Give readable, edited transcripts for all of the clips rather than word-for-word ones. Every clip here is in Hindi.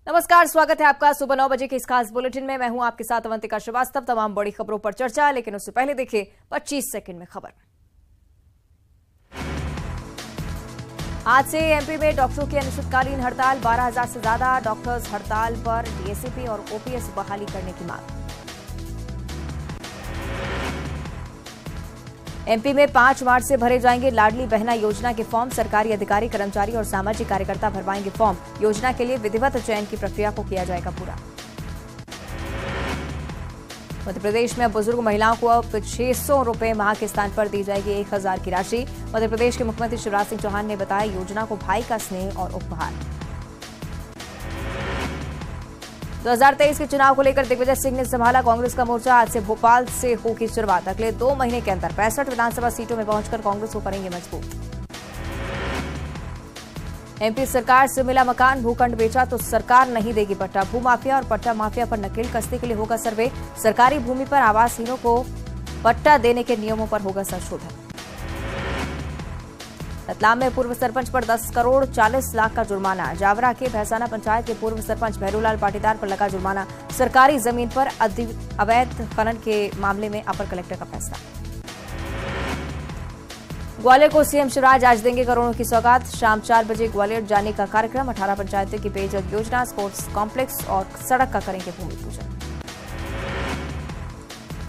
नमस्कार, स्वागत है आपका सुबह 9 बजे के इस खास बुलेटिन में। मैं हूं आपके साथ अवंतिका श्रीवास्तव। तमाम बड़ी खबरों पर चर्चा, लेकिन उससे पहले देखिए 25 सेकंड में खबर। आज से एमपी में डॉक्टरों की अनिश्चितकालीन हड़ताल। 12,000 से ज्यादा डॉक्टर्स हड़ताल पर। डीएसईपी और ओपीएस बहाली करने की मांग। एमपी में 5 मार्च से भरे जाएंगे लाडली बहना योजना के फॉर्म। सरकारी अधिकारी, कर्मचारी और सामाजिक कार्यकर्ता भरवाएंगे फॉर्म। योजना के लिए विधिवत चयन की प्रक्रिया को किया जाएगा पूरा। मध्य प्रदेश में अब बुजुर्ग महिलाओं को अब 600 रुपए माह के स्थान पर दी जाएगी 1,000 की राशि। मध्य प्रदेश के मुख्यमंत्री शिवराज सिंह चौहान ने बताया योजना को भाई का स्नेह और उपहार। 2023 के चुनाव को लेकर दिग्विजय सिंह ने संभाला कांग्रेस का मोर्चा। आज से भोपाल से होगी शुरुआत। अगले 2 महीने के अंदर 65 विधानसभा सीटों में पहुंचकर कांग्रेस को करेंगे मजबूत। एमपी सरकार से मिला मकान, भूखंड बेचा तो सरकार नहीं देगी पट्टा। भूमाफिया और पट्टा माफिया पर नकेल कसने के लिए होगा सर्वे। सरकारी भूमि पर आवासहीनों को पट्टा देने के नियमों पर होगा संशोधन। रतलाम में पूर्व सरपंच पर 10 करोड़ 40 लाख का जुर्माना। जावरा के भैसाना पंचायत के पूर्व सरपंच भैरूलाल पाटीदार पर लगा जुर्माना। सरकारी जमीन पर अवैध खनन के मामले में अपर कलेक्टर का फैसला। ग्वालियर को सीएम शिवराज आज देंगे करोड़ों की सौगात। शाम 4 बजे ग्वालियर जाने का कार्यक्रम। 18 पंचायतों की पेयजल योजना, स्पोर्ट्स कॉम्प्लेक्स और सड़क का करेंगे भूमि पूजन।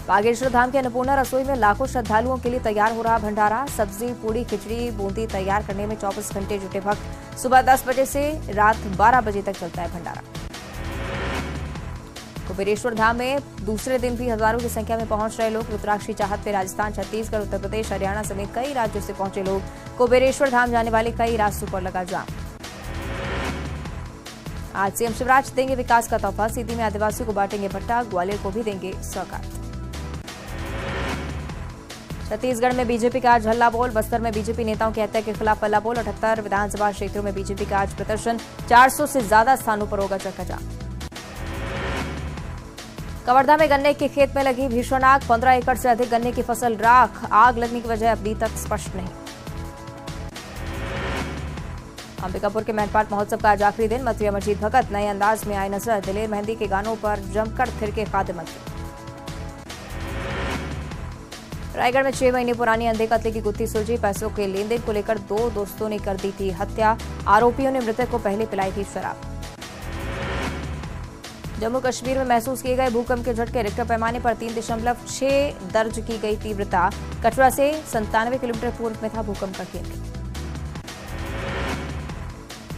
बागेश्वर धाम के अन्नपूर्णा रसोई में लाखों श्रद्धालुओं के लिए तैयार हो रहा भंडारा। सब्जी, पूड़ी, खिचड़ी, बूंदी तैयार करने में 24 घंटे जुटे भक्त। सुबह 10 बजे से रात 12 बजे तक चलता है भंडारा। कुबेरेश्वर धाम में दूसरे दिन भी हजारों की संख्या में पहुंच रहे लोग। रुद्राक्ष की चाहत में राजस्थान, छत्तीसगढ़, उत्तर प्रदेश, हरियाणा समेत कई राज्यों से पहुंचे लोग। कुबेरेश्वर धाम जाने वाले कई रास्तों पर लगा जाम। आज सीएम शिवराज देंगे विकास का तोहफा। सीधी में आदिवासियों को बांटेंगे भट्टा। ग्वालियर को भी देंगे सौगात। छत्तीसगढ़ में बीजेपी का आज हल्ला बोल। बस्तर में बीजेपी नेताओं की हत्या के खिलाफ हल्ला बोल। 78 विधानसभा क्षेत्रों में बीजेपी का आज प्रदर्शन। 400 से ज्यादा स्थानों पर होगा चक्काजाम। कवर्धा में गन्ने के खेत में लगी भीषण आग। 15 एकड़ से अधिक गन्ने की फसल राख। आग लगने की वजह अभी तक स्पष्ट नहीं। अंबिकापुर के मैनपाट महोत्सव का आज आखिरी दिन। मंत्री अमरजीत भगत नए अंदाज में आए नजर। दिलेर मेहंदी के गानों पर जमकर थिरके खाद्य मंत्री। रायगढ़ में 6 महीने पुरानी अंधे कत्ले की गुत्थी सुलझी। पैसों के लेन देन को लेकर 2 दोस्तों ने कर दी थी हत्या। आरोपियों ने मृतक को पहले पिलाई थी शराब। जम्मू कश्मीर में महसूस किए गए भूकंप के झटके। रिक्टर पैमाने पर 3.6 दर्ज की गई तीव्रता। कटरा से 97 किलोमीटर पूर्व में था भूकंप का केंद्र।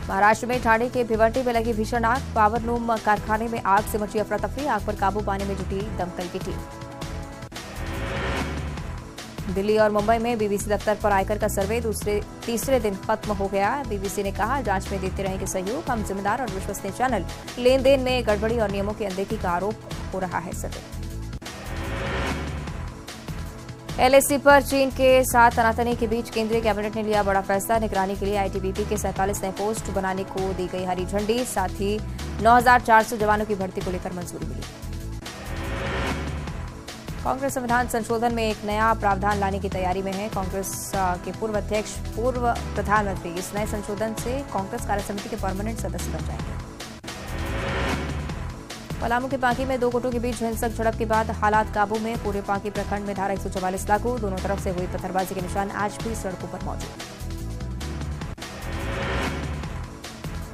महाराष्ट्र में ठाणे के भिवंडी में लगी भीषण आग। पावरलूम कारखाने में आग से मची अफरा तफरी। आग पर काबू पाने में जुटी दमकल की टीम। दिल्ली और मुंबई में बीबीसी दफ्तर पर आयकर का सर्वे तीसरे दिन खत्म हो गया। बीबीसी ने कहा जांच में देते रहेंगे सहयोग। हम जिम्मेदार और विश्वसनीय चैनल। लेन देन में गड़बड़ी और नियमों की अनदेखी का आरोप हो रहा है सर्वे। एलएसी पर चीन के साथ तनातनी के बीच केंद्रीय कैबिनेट ने लिया बड़ा फैसला। निगरानी के लिए आईटीबीपी के 47 नए पोस्ट बनाने को दी गई हरी झंडी। साथ ही 9,400 जवानों की भर्ती को लेकर मंजूरी मिली। कांग्रेस संविधान संशोधन में एक नया प्रावधान लाने की तैयारी में है। कांग्रेस के पूर्व अध्यक्ष, पूर्व प्रधानमंत्री इस नए संशोधन से कांग्रेस कार्यसमिति के परमानेंट सदस्य बन जाएंगे। पलामू के पांकी में 2 गुटों के बीच हिंसक झड़प के बाद हालात काबू में। पूरे पांकी प्रखंड में धारा 144 लागू। दोनों तरफ से हुई पत्थरबाजी के निशान आज भी सड़कों पर मौजूद।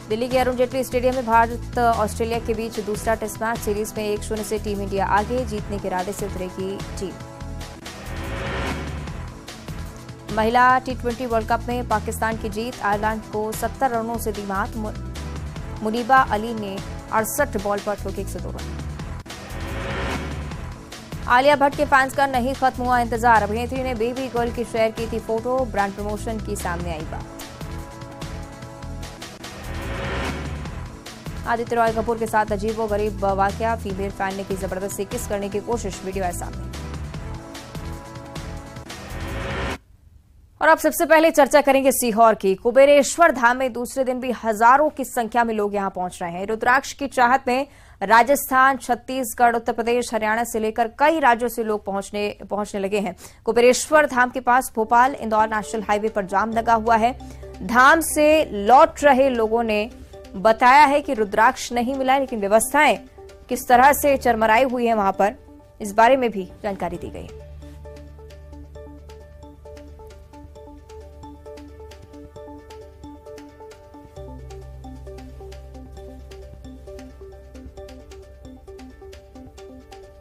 दिल्ली के अरुण जेटली स्टेडियम में भारत ऑस्ट्रेलिया के बीच दूसरा टेस्ट मैच। सीरीज में 1-0 से टीम इंडिया आगे। जीतने के इरादे से उतरेगी टीम। महिला T20 वर्ल्ड कप में पाकिस्तान की जीत। आयरलैंड को 70 रनों से दी मात। मुनीबा अली ने 68 बॉल पर ठोके 102 रन। आलिया भट्ट के फैंस का नहीं खत्म हुआ इंतजार। अभिनेत्री ने बेबी गर्ल की शेयर की थी फोटो। ब्रांड प्रमोशन की सामने आई बात। आदित्य रॉय कपूर के साथ अजीबोगरीब वाकया। फीमेल फैन ने की जबरदस्ती किस करने की कोशिश। वीडियो है सामने। और अब सबसे पहले चर्चा करेंगे सीहोर की। कुबेरेश्वर धाम में दूसरे दिन भी हजारों की संख्या में लोग यहां पहुंच रहे हैं। रुद्राक्ष की चाहत में राजस्थान, छत्तीसगढ़, उत्तर प्रदेश, हरियाणा से लेकर कई राज्यों से लोग पहुंचने लगे हैं। कुबेरेश्वर धाम के पास भोपाल इंदौर नेशनल हाईवे पर जाम लगा हुआ है। धाम से लौट रहे लोगों ने बताया है कि रुद्राक्ष नहीं मिला है, लेकिन व्यवस्थाएं किस तरह से चरमराई हुई है वहां पर, इस बारे में भी जानकारी दी गई है।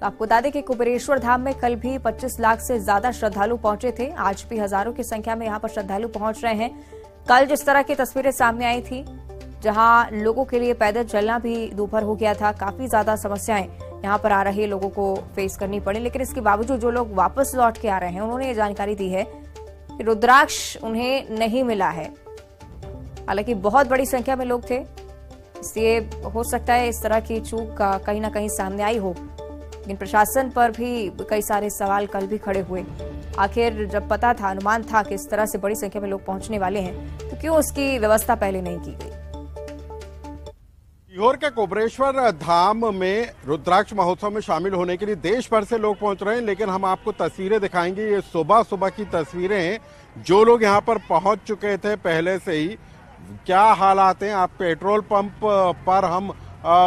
आपको बता दें कि कुबेरेश्वर धाम में कल भी 25 लाख से ज्यादा श्रद्धालु पहुंचे थे। आज भी हजारों की संख्या में यहां पर श्रद्धालु पहुंच रहे हैं। कल जिस तरह की तस्वीरें सामने आई थी, जहां लोगों के लिए पैदल चलना भी दोपहर हो गया था, काफी ज्यादा समस्याएं यहां पर आ रहे लोगों को फेस करनी पड़ी। लेकिन इसके बावजूद जो लोग वापस लौट के आ रहे हैं, उन्होंने ये जानकारी दी है कि रुद्राक्ष उन्हें नहीं मिला है। हालांकि बहुत बड़ी संख्या में लोग थे, इसलिए हो सकता है इस तरह की चूक कहीं ना कहीं सामने आई हो। लेकिन प्रशासन पर भी कई सारे सवाल कल भी खड़े हुए। आखिर जब पता था, अनुमान था कि इस तरह से बड़ी संख्या में लोग पहुंचने वाले हैं, तो क्यों उसकी व्यवस्था पहले नहीं की गई। सीहोर के कुबेरेश्वर धाम में रुद्राक्ष महोत्सव में शामिल होने के लिए देश भर से लोग पहुंच रहे हैं, लेकिन हम आपको तस्वीरें दिखाएंगे। ये सुबह सुबह की तस्वीरें हैं। जो लोग यहां पर पहुंच चुके थे पहले से ही, क्या हालात हैं। आप पेट्रोल पंप पर हम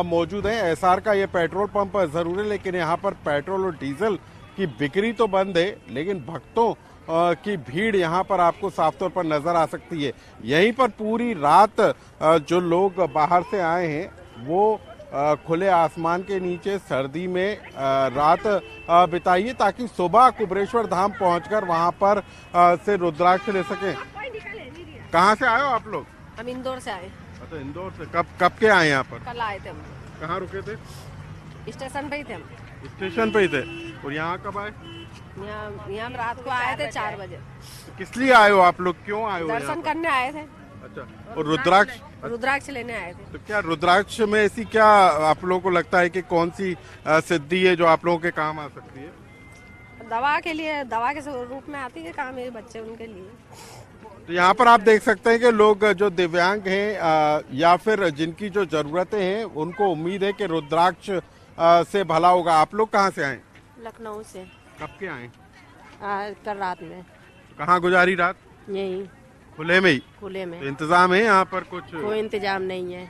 मौजूद हैं। एसआर का ये पेट्रोल पंप जरूर है, लेकिन यहाँ पर पेट्रोल और डीजल की बिक्री तो बंद है, लेकिन भक्तों की भीड़ यहाँ पर आपको साफ तौर पर नजर आ सकती है। यहीं पर पूरी रात जो लोग बाहर से आए हैं वो खुले आसमान के नीचे सर्दी में रात बिताइए, ताकि सुबह कुबेरेश्वर धाम पहुंचकर वहां पर से रुद्राक्ष ले सकें। कहाँ से आए हो आप लोग? हम इंदौर से आए। अच्छा, इंदौर से। कब के आए यहाँ पर? कल आए थे हम। कहाँ रुके थे? स्टेशन पे ही थे हम। स्टेशन पे ही थे। और यहाँ कब आए? यहाँ रात को आए थे 4 बजे। किस लिए आए हो आप लोग? क्यों आए हो? दर्शन करने आए थे। अच्छा, और रुद्राक्ष लेने आए थे। तो क्या रुद्राक्ष में ऐसी क्या आप लोगों को लगता है कि कौन सी सिद्धि है जो आप लोगों के काम आ सकती है? दवा के लिए, दवा के रूप में आती है काम, ये बच्चे उनके लिए। तो यहाँ पर आप देख सकते हैं कि लोग जो दिव्यांग हैं या फिर जिनकी जो जरूरतें हैं, उनको उम्मीद है कि रुद्राक्ष से भला होगा। आप लोग कहाँ से आए? लखनऊ से। कब के आए? कल रात में। कहाँ गुजारी रात? यही खुले में ही? खुले में। तो इंतजाम है यहाँ पर? कुछ कोई इंतजाम नहीं है।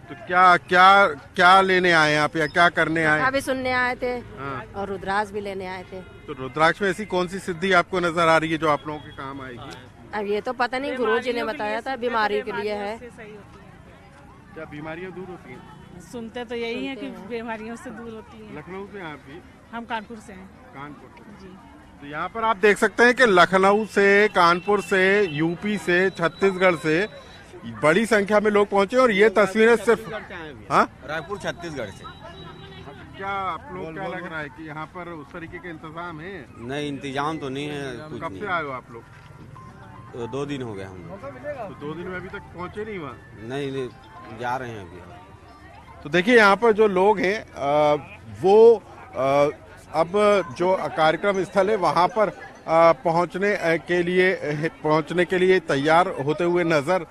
तो क्या लेने आए आप या क्या करने आए? अभी सुनने आए थे। और रुद्राक्ष भी लेने आए थे। तो रुद्राक्ष में ऐसी कौन सी सिद्धि आपको नजर आ रही है जो आप लोगों के काम आएगी? अब ये तो पता नहीं, गुरुजी ने बताया था बीमारी के लिए है। क्या बीमारियां दूर होती हैं? सुनते तो यही है कि बीमारियों से दूर होती है। लखनऊ से आप भी? हम कानपुर से हैं। कानपुर से जी। तो यहाँ पर आप देख सकते हैं कि लखनऊ से, कानपुर से, यूपी से, छत्तीसगढ़ से बड़ी संख्या में लोग पहुंचे। और ये तस्वीरें सिर्फ रायपुर छत्तीसगढ़ से। क्या आप लोग क्या लग रहा है कि यहाँ पर उस तरीके के इंतजाम है? नहीं, इंतजाम तो नहीं है। कुछ कब से आए हो आप लोग? तो 2 दिन हो गए हम लोग। तो 2 दिन में अभी तक पहुंचे नहीं वहाँ? नहीं, जा रहे हैं अभी। तो देखिए यहाँ पर जो लोग हैं वो अब जो कार्यक्रम स्थल है वहाँ पर पहुँचने के लिए तैयार होते हुए नजर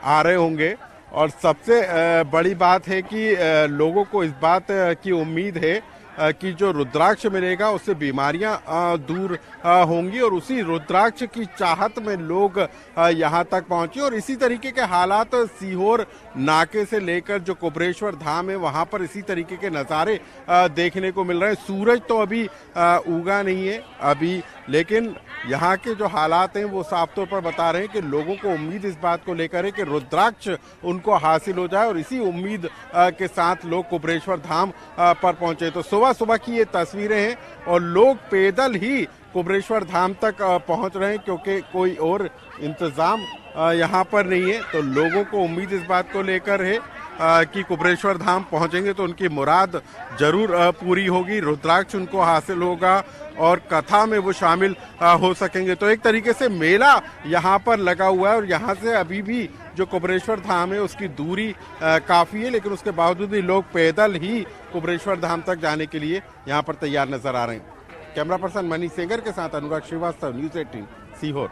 आ रहे होंगे। और सबसे बड़ी बात है कि लोगों को इस बात की उम्मीद है कि जो रुद्राक्ष मिलेगा उससे बीमारियां दूर होंगी। और उसी रुद्राक्ष की चाहत में लोग यहां तक पहुंचे। और इसी तरीके के हालात सीहोर नाके से लेकर जो कुबेरेश्वर धाम है वहां पर इसी तरीके के नज़ारे देखने को मिल रहे हैं। सूरज तो अभी उगा नहीं है अभी, लेकिन यहाँ के जो हालात हैं वो साफ तौर पर बता रहे हैं कि लोगों को उम्मीद इस बात को लेकर है कि रुद्राक्ष उनको हासिल हो जाए। और इसी उम्मीद के साथ लोग कुबेरेश्वर धाम पर पहुंचे। तो सुबह सुबह की ये तस्वीरें हैं और लोग पैदल ही कुबेरेश्वर धाम तक पहुंच रहे हैं, क्योंकि कोई और इंतजाम यहाँ पर नहीं है। तो लोगों को उम्मीद इस बात को लेकर है कि कुबेरेश्वर धाम पहुंचेंगे तो उनकी मुराद जरूर पूरी होगी, रुद्राक्ष उनको हासिल होगा और कथा में वो शामिल हो सकेंगे। तो एक तरीके से मेला यहाँ पर लगा हुआ है। और यहाँ से अभी भी जो कुबेरेश्वर धाम है उसकी दूरी काफी है, लेकिन उसके बावजूद भी लोग पैदल ही कुबेरेश्वर धाम तक जाने के लिए यहाँ पर तैयार नजर आ रहे हैं। कैमरा पर्सन मनीष सेंगर के साथ अनुराग श्रीवास्तव, न्यूज़ 18 सीहोर।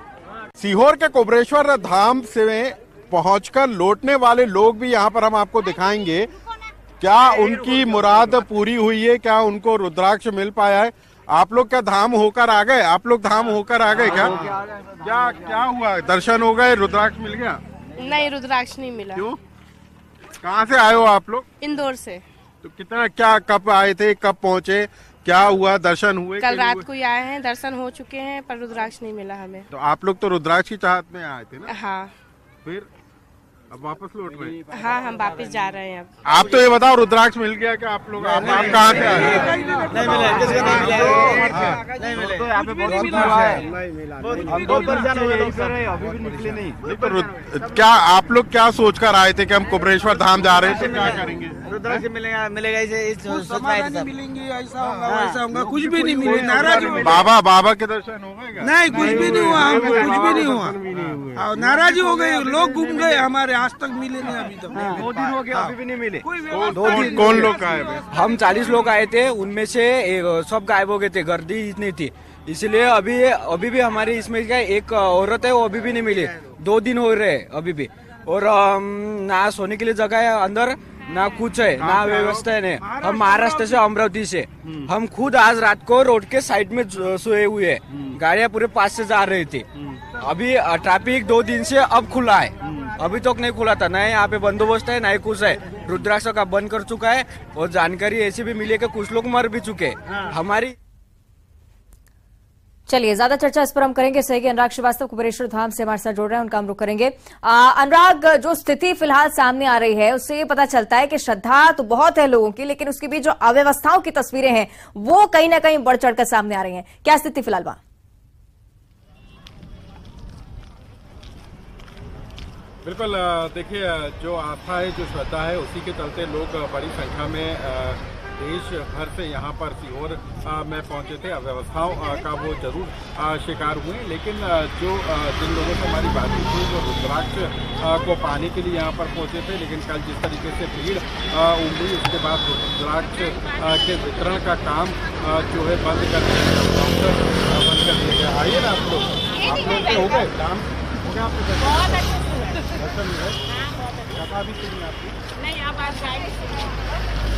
सीहोर के कुबेरेश्वर धाम से पहुंचकर लौटने वाले लोग भी यहाँ पर हम आपको दिखाएंगे। क्या उनकी मुराद पूरी हुई है? क्या उनको रुद्राक्ष मिल पाया है? आप लोग क्या धाम होकर आ गए? आप लोग धाम होकर आ गए क्या? क्या हुआ? दर्शन हो गए? रुद्राक्ष मिल गया? नहीं, रुद्राक्ष नहीं मिला। क्यों? कहाँ से आए हो आप लोग? इंदौर से। तो कितना, क्या, कब आए थे, कब पहुँचे, क्या हुआ, दर्शन हुए? कल रात को ही आए हैं, दर्शन हो चुके हैं, पर रुद्राक्ष नहीं मिला हमें। तो आप लोग तो रुद्राक्ष की चाहत में आए थे ना? हाँ। फिर अब वापस लौट रहे? हाँ, हम वापस जा रहे हैं अब। आप तो ये बताओ, रुद्राक्ष मिल गया क्या आप लोग? आप कहाँ से आए? नहीं मिले, नहीं मिले। तो यहाँ पे बहुत हम 2 दर्जन हो गए, अभी भी निकले नहीं। तो क्या आप लोग क्या सोचकर आए थे कि हम कुबेरेश्वर धाम जा रहे हैं, तो क्या करेंगे? रुद्राक्ष मिलेगा ऐसे मिलेंगे, ऐसा होगा वैसा होगा, कुछ भी नहीं मिले। नाराज बाबा के दर्शन हो गए? नहीं, कुछ भी नहीं हुआ, हमको कुछ भी नहीं हुआ। नाराज हो गए, लोग घूम गए हमारे, आज तक मिले नहीं अभी तक। 2 दिन हो गया, अभी भी नहीं मिले। कौन लोग आए? हम 40 लोग आए थे, उनमें से सब गायब हो गए थे, गर्दी इतनी थी, इसलिए अभी भी हमारी इसमें क्या एक औरत है, वो अभी भी नहीं मिली। 2 दिन हो रहे अभी भी, और ना सोने के लिए जगह है अंदर, ना कुछ है, ना व्यवस्था है। नहीं, हम महाराष्ट्र से, अमरावती से, हम खुद आज रात को रोड के साइड में सोए हुए हैं। गाड़ियां पूरे पास से जा रही थी। अभी ट्रैफिक 2 दिन से अब खुला है, अभी तक नहीं खुला था। ना यहाँ पे बंदोबस्त है, ना ही कुछ है। रुद्राक्ष का बंद कर चुका है, और जानकारी ऐसी भी मिली है कि कुछ लोग मर भी चुके हैं। हमारी चलिए, ज्यादा चर्चा इस पर हम करेंगे। सहयोगी अनुराग श्रीवास्तव कुबेरेश्वर धाम से हमारे साथ जुड़ रहे हैं, उनका हम रुख करेंगे। अनुराग, जो स्थिति फिलहाल सामने आ रही है उससे ये पता चलता है कि श्रद्धा तो बहुत है लोगों की, लेकिन उसके बीच जो अव्यवस्थाओं की तस्वीरें हैं वो कहीं ना कहीं बढ़ चढ़कर सामने आ रही हैं। क्या स्थिति फिलहाल वहां? बिल्कुल, देखिए, जो आस्था है, जो श्रद्धा है, उसी के चलते लोग बड़ी संख्या में देश भर से यहाँ पर सीहोर में पहुँचे थे। अव्यवस्थाओं का वो जरूर शिकार हुए, लेकिन जिन लोगों से हमारी बातचीत हुई वो रुद्राक्ष को पाने के लिए यहाँ पर पहुँचे थे, लेकिन कल जिस तरीके से भीड़ उमड़ी, उसके बाद रुद्राक्ष के वितरण का काम जो है बंद कर दिया गया। आइए ना आप लोग के हो गए काम, हो गया आपके दर्शन? कथा भी सुनी आपकी? नहीं, आप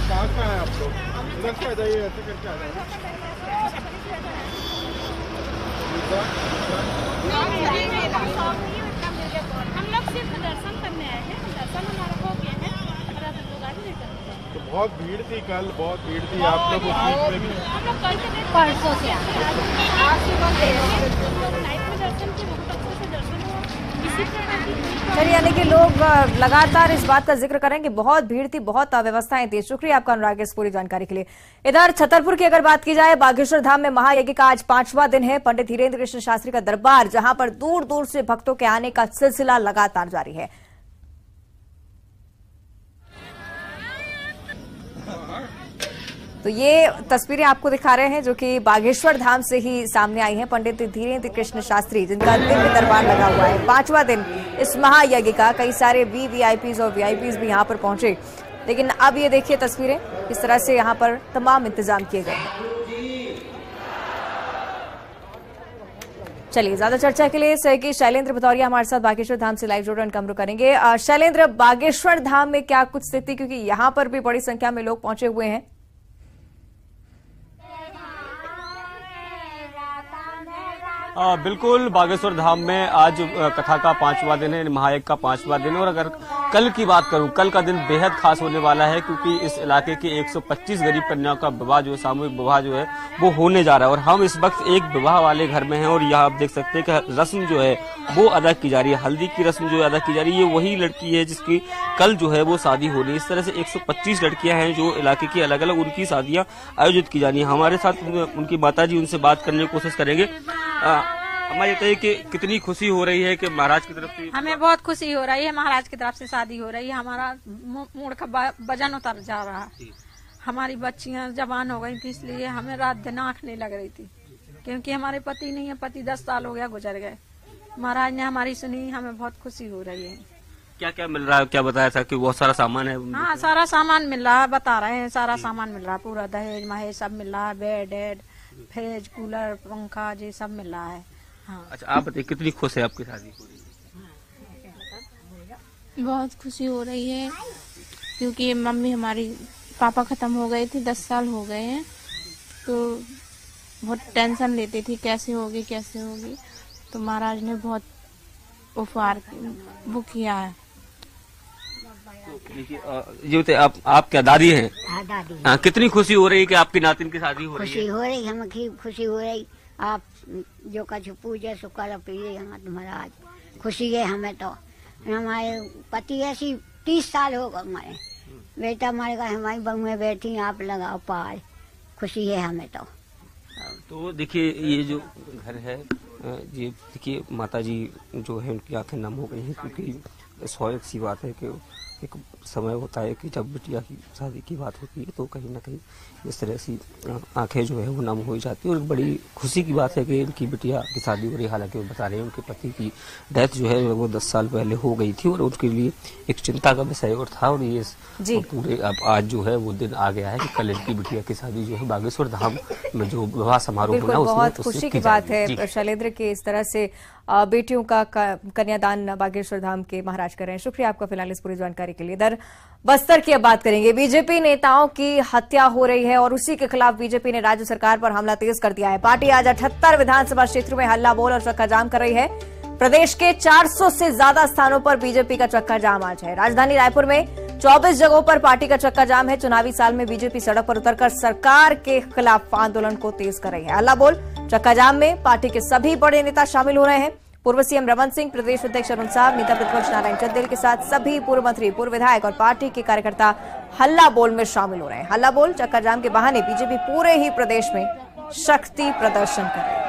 कहाँ से आए आप लोग? इधर से आ जाइए, ऐसे करके आ जाइए। हम लोग सिर्फ दर्शन करने आए हैं, दर्शन हमारा हो गया है, और अब लोग आगे नहीं करते। तो बहुत भीड़ थी कल, बहुत भीड़ थी। आप लोग उस बीच में भी? हम लोग कल से परसों से आज सुबह नाइट में दर्शन किए, बहुत अच्छे से दर्शन हुआ। चलिए, यानी कि लोग लगातार इस बात का जिक्र करें कि बहुत भीड़ थी, बहुत अव्यवस्थाएं थी। शुक्रिया आपका अनुराग इस पूरी जानकारी के लिए। इधर छतरपुर की अगर बात की जाए, बागेश्वर धाम में महायज्ञ का आज 5वां दिन है। पंडित धीरेन्द्र कृष्ण शास्त्री का दरबार, जहां पर दूर दूर से भक्तों के आने का सिलसिला लगातार जारी है। तो ये तस्वीरें आपको दिखा रहे हैं जो कि बागेश्वर धाम से ही सामने आई हैं। पंडित धीरेन्द्र कृष्ण शास्त्री, जिनका दिव्य दरबार लगा हुआ है, 5वां दिन इस महायज्ञ का। कई सारे वीवीआईपीज और वीआईपीज भी यहाँ पर पहुंचे, लेकिन अब ये देखिए तस्वीरें, इस तरह से यहाँ पर तमाम इंतजाम किए गए हैं। चलिए, ज्यादा चर्चा के लिए सहयोगी शैलेंद्र भदौरिया हमारे साथ बागेश्वर धाम से लाइव जुड़ रहे हैं, उनका हम रुख करेंगे। शैलेंद्र, बागेश्वर धाम में क्या कुछ स्थिति, क्योंकि यहाँ पर भी बड़ी संख्या में लोग पहुंचे हुए हैं? बिल्कुल, बागेश्वर धाम में आज कथा का 5वां दिन है, महायज्ञ का 5वां दिन है। और अगर कल की बात करूं, कल का दिन बेहद खास होने वाला है, क्योंकि इस इलाके की 125 गरीब कन्याओं का विवाह जो है, सामूहिक विवाह जो है, वो होने जा रहा है। और हम इस वक्त एक विवाह वाले घर में हैं, और यहाँ आप देख सकते हैं कि रस्म जो है वो अदा की जा रही है। हल्दी की रस्म जो है अदा की जा रही है। ये वही लड़की है जिसकी कल जो है वो शादी हो रही है। इस तरह से 125 लड़कियां हैं जो इलाके की अलग अलग, उनकी शादियां आयोजित की जानी है। हमारे साथ उनकी माता जी, उनसे बात करने की कोशिश करेंगे। हमारे बताइए कि कितनी खुशी हो रही है कि महाराज की तरफ से? हमें बहुत खुशी हो रही है, महाराज की तरफ से शादी हो रही है। हमारा मूड का वजन उतर जा रहा है। हमारी बच्चियां जवान हो गई थी, इसलिए हमें रात दिन आँख नहीं लग रही थी, क्योंकि हमारे पति नहीं है। पति 10 साल हो गया गुजर गए। महाराज ने हमारी सुनी, हमें बहुत खुशी हो रही है। क्या क्या मिल रहा है? क्या बताया था कि बहुत सारा सामान है? हाँ, सारा सामान मिल रहा है, बता रहे हैं, सारा सामान मिल रहा है, पूरा दहेज महेज सब मिल रहा है। बेड, फ्रिज, कूलर, पंखा जी सब मिल रहा है। हाँ। अच्छा, आप बताइए कितनी खुश है आपकी शादी हो रही है? बहुत खुशी हो रही है, क्योंकि मम्मी हमारी, पापा खत्म हो गए थे, 10 साल हो गए हैं, तो बहुत टेंशन लेती थी कैसे होगी कैसे होगी। तो महाराज ने बहुत उपहार वो किया है। देखिए ये बताइए, आप क्या दादी हैं? हाँ दादी। कितनी खुशी हो रही है कि आपकी नातिन की शादी हो रही है? खुशी हो रही, हमें खुशी हो रही। आप जो कछु पूजे सो कर पीजे यहाँ तुम्हारा आज खुशी है हमें तो। हमारे पति ऐसी 30 साल हो गए, हमारे बेटा हमारे का हमारी बहू में बैठी, आप लगाओ पार, खुशी है हमें तो देखिए ये जो घर है, ये देखिए माता जी जो है उनकी आंखें नम हो गई हैं, क्योंकि स्वाभाविक सी बात है कि एक समय होता है कि जब बिटिया की शादी की बात होती है तो कहीं ना कहीं इस तरह से आंखें जो है वो नम हो जाती है। और बड़ी खुशी की बात है कि इनकी बिटिया की शादी हो रही है। हालांकि वो बता रहे हैं उनके पति की डेथ जो है वो 10 साल पहले हो गई थी और उनके लिए एक चिंता का विषय और था। और ये पूरे अब आज जो है वो दिन आ गया है कि कल इनकी बिटिया की शादी जो है बागेश्वर धाम में जो विवाह समारोह होना, बहुत खुशी की बात है शैलेंद्र के इस तरह से बेटियों का कन्यादान बागेश्वर धाम के महाराज कर रहे हैं। शुक्रिया आपका फिलहाल इस पूरी जानकारी के लिए। इधर बस्तर की अब बात करेंगे। बीजेपी नेताओं की हत्या हो रही है और उसी के खिलाफ बीजेपी ने राज्य सरकार पर हमला तेज कर दिया है। पार्टी आज 78 विधानसभा क्षेत्रों में हल्ला बोल और चक्का जाम कर रही है। प्रदेश के 400 से ज्यादा स्थानों पर बीजेपी का चक्का जाम आज है। राजधानी रायपुर में 24 जगहों पर पार्टी का चक्का जाम है। चुनावी साल में बीजेपी सड़क पर उतरकर सरकार के खिलाफ आंदोलन को तेज कर रही है। हल्ला बोल चक्का जाम में पार्टी के सभी बड़े नेता शामिल हो रहे हैं। पूर्व सीएम रमन सिंह, प्रदेश अध्यक्ष अरुण साहब, नेता प्रतिपक्ष नारायण चंदेल के साथ सभी पूर्व मंत्री, पूर्व विधायक और पार्टी के कार्यकर्ता हल्ला बोल में शामिल हो रहे हैं। हल्ला बोल चक्का जाम के बहाने बीजेपी पूरे ही प्रदेश में शक्ति प्रदर्शन कर रही है।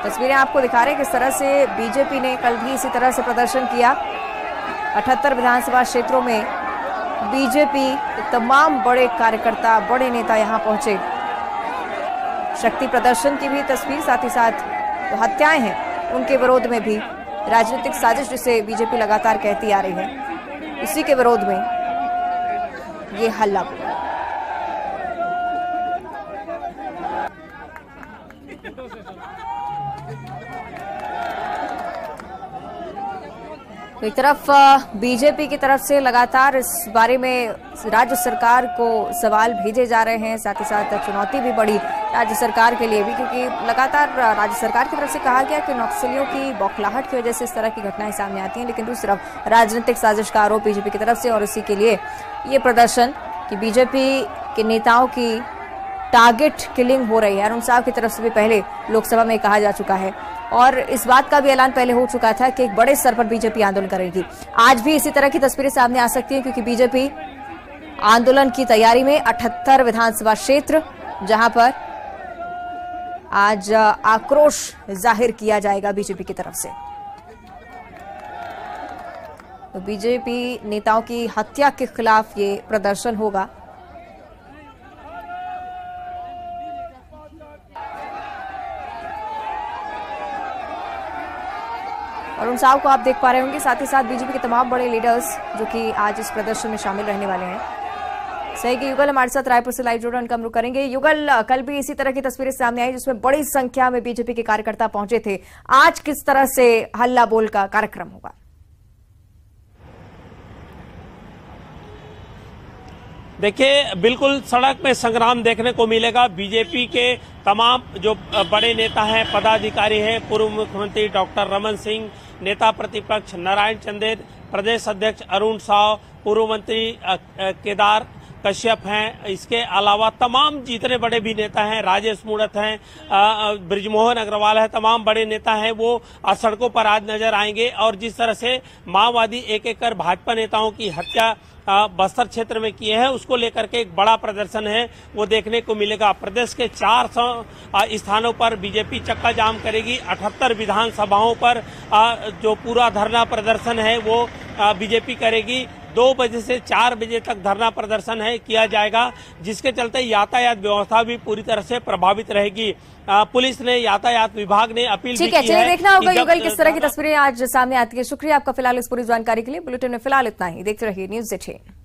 तस्वीरें आपको दिखा रहे हैं किस तरह से बीजेपी ने कल भी इसी तरह से प्रदर्शन किया। 78 विधानसभा क्षेत्रों में बीजेपी के तमाम बड़े कार्यकर्ता, बड़े नेता यहां पहुंचे। शक्ति प्रदर्शन की भी तस्वीर, साथ ही साथ जो हत्याएं हैं उनके विरोध में भी राजनीतिक साजिश जिसे बीजेपी लगातार कहती आ रही है, इसी के विरोध में ये हल्ला। एक तरफ बीजेपी की तरफ से लगातार इस बारे में राज्य सरकार को सवाल भेजे जा रहे हैं, साथ ही साथ चुनौती भी बढ़ी राज्य सरकार के लिए भी, क्योंकि लगातार राज्य सरकार की तरफ से कहा गया कि नक्सलियों की बौखलाहट की वजह से इस तरह की घटनाएं सामने आती हैं। लेकिन दूसरी तरफ राजनीतिक साजिश का आरोप बीजेपी की तरफ से, और इसी के लिए ये प्रदर्शन कि बीजेपी के नेताओं की टारगेट किलिंग हो रही है। अरुण साहब की तरफ से भी पहले लोकसभा में कहा जा चुका है और इस बात का भी ऐलान पहले हो चुका था कि एक बड़े स्तर पर बीजेपी आंदोलन करेगी। आज भी इसी तरह की तस्वीरें सामने आ सकती हैं, क्योंकि बीजेपी आंदोलन की तैयारी में 78 विधानसभा क्षेत्र जहां पर आज आक्रोश जाहिर किया जाएगा बीजेपी की तरफ से। तो बीजेपी नेताओं की हत्या के खिलाफ ये प्रदर्शन होगा। अरुण साहब को आप देख पा रहे होंगे, साथ ही साथ बीजेपी के तमाम बड़े लीडर्स जो कि आज इस प्रदर्शन में शामिल रहने वाले हैं। सही कि युगल हमारे साथ रायपुर से लाइव जुड़े, उनका हम रुख करेंगे। युगल, कल भी इसी तरह की तस्वीरें सामने आई जिसमें बड़ी संख्या में बीजेपी के कार्यकर्ता पहुंचे थे। आज किस तरह से हल्ला बोल का कार्यक्रम होगा? देखिए, बिल्कुल सड़क में संग्राम देखने को मिलेगा। बीजेपी के तमाम जो बड़े नेता हैं, पदाधिकारी हैं, पूर्व मुख्यमंत्री डॉक्टर रमन सिंह, नेता प्रतिपक्ष नारायण चंदेल, प्रदेश अध्यक्ष अरुण साव, पूर्व मंत्री केदार कश्यप हैं, इसके अलावा तमाम जितने बड़े भी नेता हैं, राजेश मूणत हैं, ब्रिजमोहन अग्रवाल है, तमाम बड़े नेता हैं, वो सड़कों पर आज नजर आएंगे। और जिस तरह से माओवादी एक एक कर भाजपा नेताओं की हत्या बस्तर क्षेत्र में किए हैं, उसको लेकर के एक बड़ा प्रदर्शन है वो देखने को मिलेगा। प्रदेश के 400 स्थानों पर बीजेपी चक्का जाम करेगी। 78 विधानसभाओं पर जो पूरा धरना प्रदर्शन है वो बीजेपी करेगी। 2 बजे से 4 बजे तक धरना प्रदर्शन है किया जाएगा, जिसके चलते यातायात व्यवस्था भी पूरी तरह से प्रभावित रहेगी। पुलिस ने, यातायात विभाग ने अपील भी की है। देखना होगा युगल किस तरह की तस्वीरें आज सामने आती है। शुक्रिया आपका फिलहाल इस पूरी जानकारी के लिए। बुलेटिन में फिलहाल इतना ही। देखते रहिए न्यूज़ 18।